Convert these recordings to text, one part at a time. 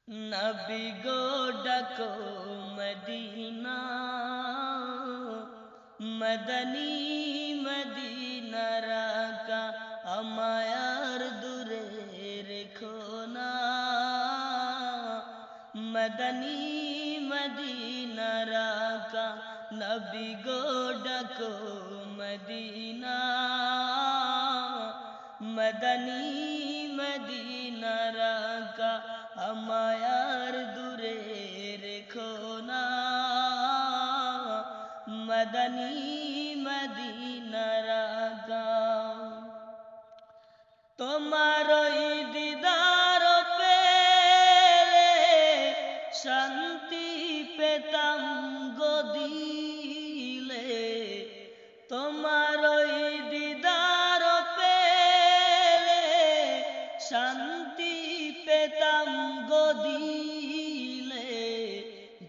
नबी गो डको Medina Madani Medina राका अमायार दूरे रेखो ना Madani Medina राका नबी गो डको Medina Madani Medina राका अमायार दूरे रेखो ना मदनी मदीना राका তোমারই দিদার পেলে শান্তি পেতাম গো দিলে তোমারই দিদার পেলে শান্তি পেতাম গো দিলে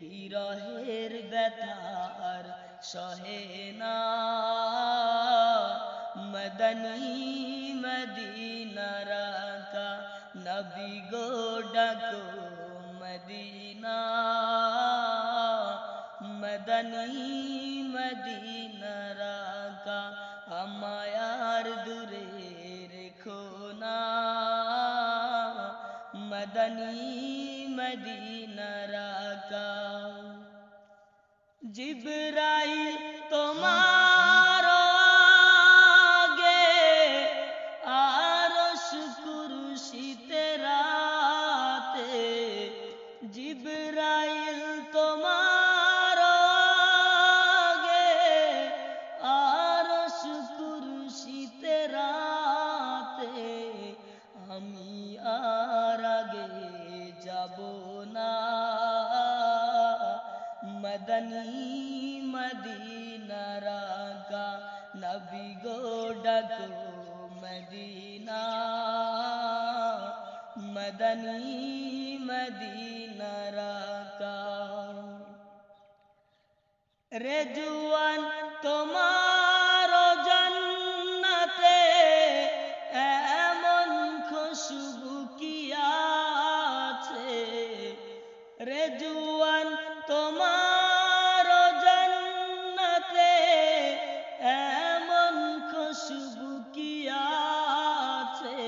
বিরহের ব্যথার সহে না मदनी मदीना राका नबी गो डको मदीना मदनी मदीना राका अमायार दूरे रेखो ना मदनी मदीना राका जिब्राइल तुम्हार जिब्राइल तुम्हार आगे आरश कुर्सी तेराते আমি আর আগে যাব না মদনী মদীনা রাকা নবী গো ডাকো মদীনা मदनी मदीना राका रेजुआन तुम्हारो जन्नते एमन खुशबू किया छे रेजुआन तुम्हारो जन्नते एमन खुशबू किया छे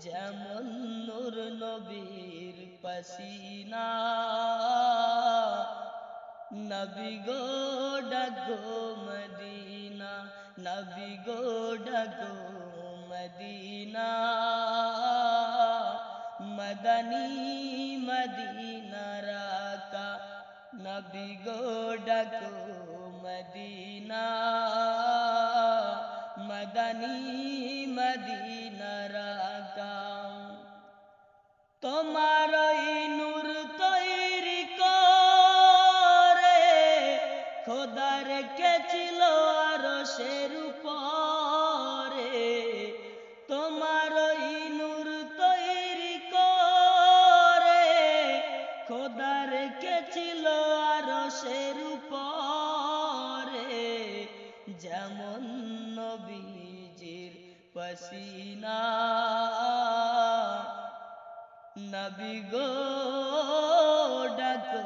যেমন নূর নবীর পসিনা নবী গো ডাকো মদিনা নবী গো ডাকো মদিনা মদনী মদীনা রাকা নবী গো ডাকো মদিনা मदनी मदीना राका तुम्हारी नूर तैरी करे खुदा রেখেছিল আরশের উপরে তোমারই নূর তৈরি করে খুদা রেখেছিল আরশের উপরে যেমন নবীজির পসিনা নবী গো ডাকো